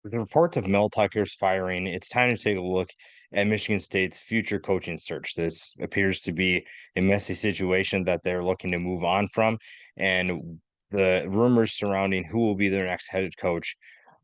With the reports of Mel Tucker's firing, it's time to take a look at Michigan State's future coaching search. This appears to be a messy situation that they're looking to move on from, and the rumors surrounding who will be their next head coach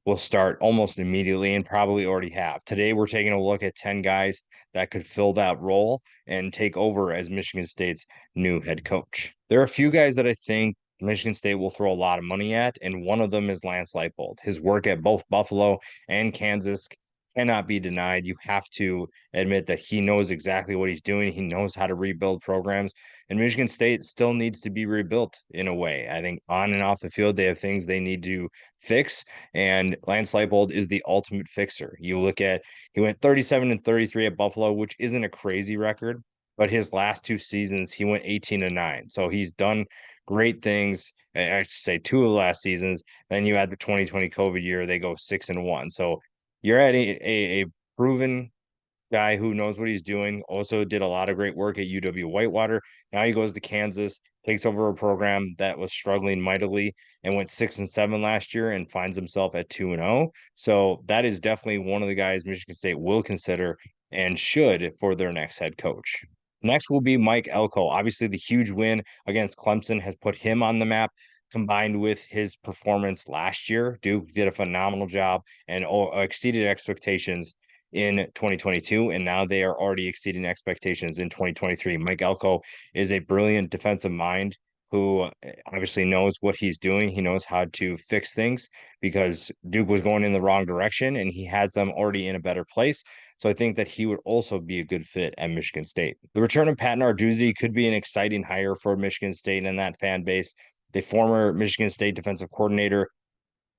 will start almost immediately and probably already have. Today, we're taking a look at 10 guys that could fill that role and take over as Michigan State's new head coach. There are a few guys that I think Michigan State will throw a lot of money at, and one of them is Lance Lightbolt. His work at both Buffalo and Kansas cannot be denied. You have to admit that he knows exactly what he's doing. He knows how to rebuild programs, and Michigan State still needs to be rebuilt in a way. I think on and off the field, they have things they need to fix, and Lance Leipold is the ultimate fixer. You look at he went 37 and 33 at Buffalo, which isn't a crazy record, but his last two seasons he went 18 and 9. So he's done great things. I should say two of the last seasons. Then you add the 2020 COVID year, they go 6 and 1. So you're at a proven guy who knows what he's doing. Also did a lot of great work at UW Whitewater. Now he goes to Kansas, takes over a program that was struggling mightily and went 6 and 7 last year and finds himself at 2 and 0. So that is definitely one of the guys Michigan State will consider and should for their next head coach. Next will be Mike Elko. Obviously, the huge win against Clemson has put him on the map. Combined with his performance last year, Duke did a phenomenal job and exceeded expectations in 2022, and now they are already exceeding expectations in 2023. Mike Elko is a brilliant defensive mind who obviously knows what he's doing. He knows how to fix things because Duke was going in the wrong direction and he has them already in a better place. So I think that he would also be a good fit at Michigan State. The return of Pat Narduzzi could be an exciting hire for Michigan State and that fan base. The former Michigan State defensive coordinator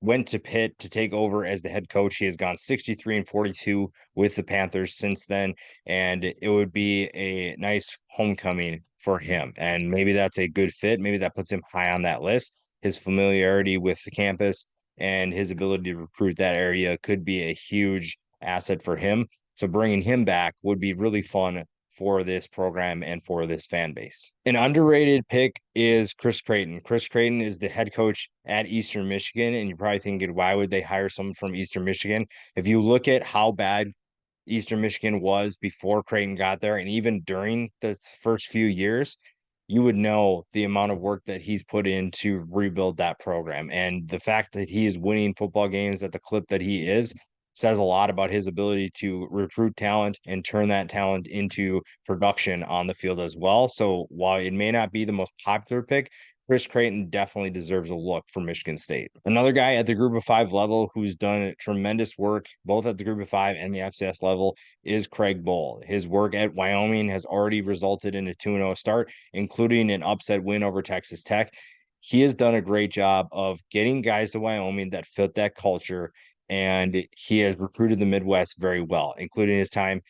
went to Pitt to take over as the head coach. He has gone 63 and 42 with the Panthers since then, and it would be a nice homecoming for him. And maybe that's a good fit. Maybe that puts him high on that list. His familiarity with the campus and his ability to recruit that area could be a huge asset for him. So bringing him back would be really fun for this program and for this fan base. An underrated pick is Chris Kraton. Chris Kraton is the head coach at Eastern Michigan, and you're probably thinking, why would they hire someone from Eastern Michigan? If you look at how bad Eastern Michigan was before Creighton got there, and even during the first few years, you would know the amount of work that he's put in to rebuild that program. And the fact that he is winning football games at the clip that he is says a lot about his ability to recruit talent and turn that talent into production on the field as well. So while it may not be the most popular pick, Chris Creighton definitely deserves a look for Michigan State. Another guy at the group of five level who's done tremendous work, both at the group of five and the FCS level, is Craig Bohl. His work at Wyoming has already resulted in a 2-0 start, including an upset win over Texas Tech. He has done a great job of getting guys to Wyoming that fit that culture, and he has recruited the Midwest very well, including his time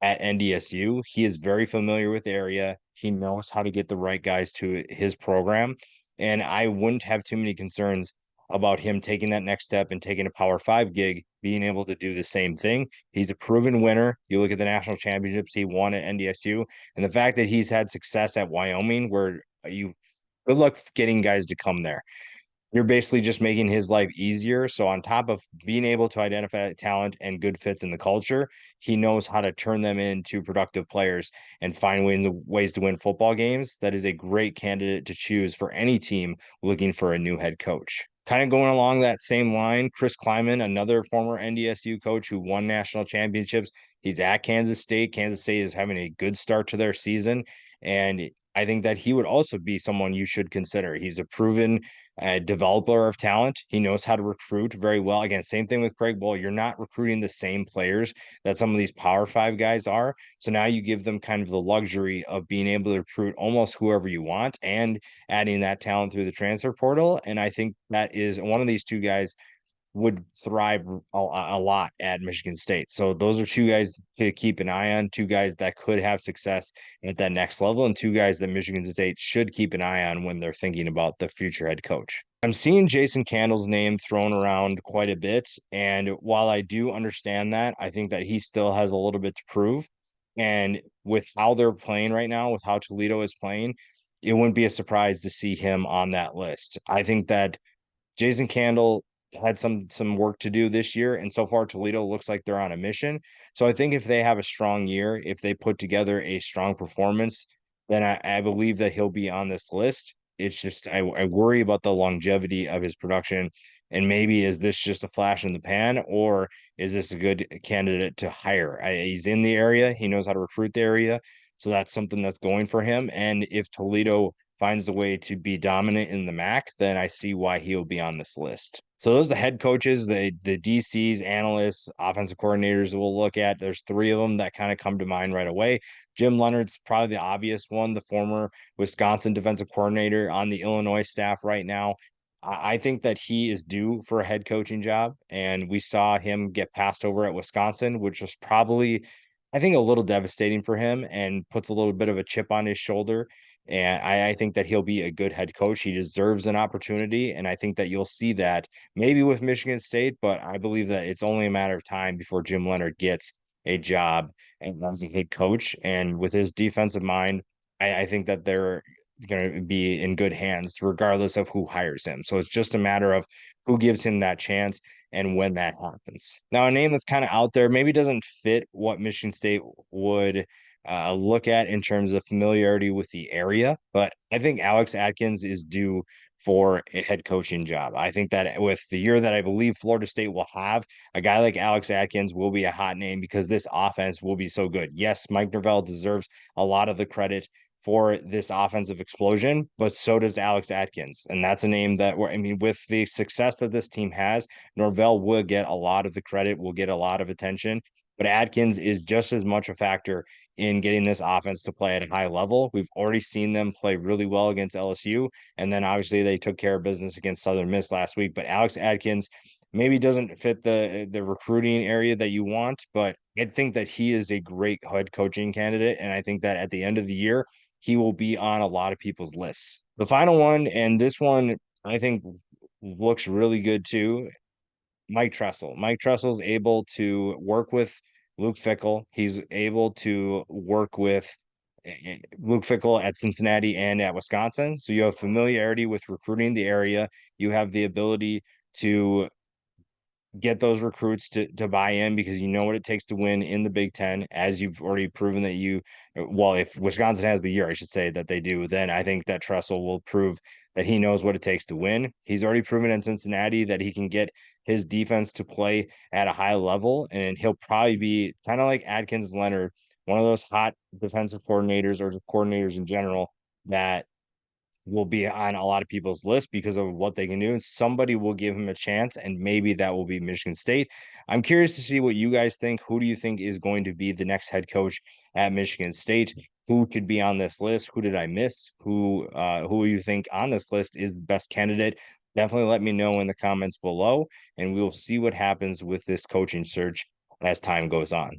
at NDSU. He is very familiar with the area. He knows how to get the right guys to his program. And I wouldn't have too many concerns about him taking that next step and taking a Power Five gig, being able to do the same thing. He's a proven winner. You look at the national championships he won at NDSU, and the fact that he's had success at Wyoming, where you good luck getting guys to come there. You're basically just making his life easier. So on top of being able to identify talent and good fits in the culture, he knows how to turn them into productive players and find ways to win football games. That is a great candidate to choose for any team looking for a new head coach. Kind of going along that same line, Chris Klieman, another former NDSU coach who won national championships. He's at Kansas State. Kansas State is having a good start to their season. And I think that he would also be someone you should consider. He's a proven a developer of talent. He knows how to recruit very well. Again, same thing with Craig Bohl. You're not recruiting the same players that some of these Power Five guys are. So now you give them kind of the luxury of being able to recruit almost whoever you want and adding that talent through the transfer portal. And I think that is one of these two guys would thrive a lot at Michigan State. So those are two guys to keep an eye on, two guys that could have success at that next level, and two guys that Michigan State should keep an eye on when they're thinking about the future head coach. I'm seeing Jason Candle's name thrown around quite a bit. And while I do understand that, I think that he still has a little bit to prove. And with how they're playing right now, with how Toledo is playing, it wouldn't be a surprise to see him on that list. I think that Jason Candle had some work to do this year, and so far Toledo looks like they're on a mission. So I think if they have a strong year, if they put together a strong performance, then I believe that he'll be on this list. It's just I worry about the longevity of his production, and maybe is this just a flash in the pan, or is this a good candidate to hire? He's in the area, he knows how to recruit the area, so that's something that's going for him. And if Toledo finds a way to be dominant in the MAC, then I see why he'll be on this list. So those are the head coaches, the DCs, analysts, offensive coordinators that we'll look at. There's three of them that kind of come to mind right away. Jim Leonard's probably the obvious one, the former Wisconsin defensive coordinator on the Illinois staff right now. I think that he is due for a head coaching job, and we saw him get passed over at Wisconsin, which was probably, I think, a little devastating for him and puts a little bit of a chip on his shoulder. And I think that he'll be a good head coach. He deserves an opportunity. And I think that you'll see that maybe with Michigan State, but I believe that it's only a matter of time before Jim Leonard gets a job as a head coach. And with his defensive mind, I think that they're going to be in good hands regardless of who hires him. So it's just a matter of who gives him that chance and when that happens. Now, a name that's kind of out there maybe doesn't fit what Michigan State would look at in terms of familiarity with the area, but I think Alex Atkins is due for a head coaching job. I think that with the year that I believe Florida State will have, a guy like Alex Atkins will be a hot name because this offense will be so good. Yes, Mike Norvell deserves a lot of the credit for this offensive explosion, but so does Alex Atkins. And that's a name that I mean, with the success that this team has, Norvell will get a lot of the credit, will get a lot of attention. But Atkins is just as much a factor in getting this offense to play at a high level. We've already seen them play really well against LSU. And then obviously they took care of business against Southern Miss last week. But Alex Atkins maybe doesn't fit the recruiting area that you want, but I think that he is a great head coaching candidate. And I think that at the end of the year, he will be on a lot of people's lists. The final one, and this one I think looks really good too. Mike Tressel. Mike Tressel is able to work with Luke Fickell. He's able to work with Luke Fickell at Cincinnati and at Wisconsin. So you have familiarity with recruiting the area. You have the ability to get those recruits to buy in because you know what it takes to win in the Big Ten, as you've already proven that you, well, if Wisconsin has the year, I should say that they do, then I think that Tressel will prove that he knows what it takes to win. He's already proven in Cincinnati that he can get his defense to play at a high level, and he'll probably be kind of like Atkins Leonard, one of those hot defensive coordinators or coordinators in general that will be on a lot of people's list because of what they can do. And somebody will give him a chance, and maybe that will be Michigan State. I'm curious to see what you guys think. Who do you think is going to be the next head coach at Michigan State? Who could be on this list? Who did I miss? Who you think on this list is the best candidate? Definitely let me know in the comments below, and we'll see what happens with this coaching search as time goes on.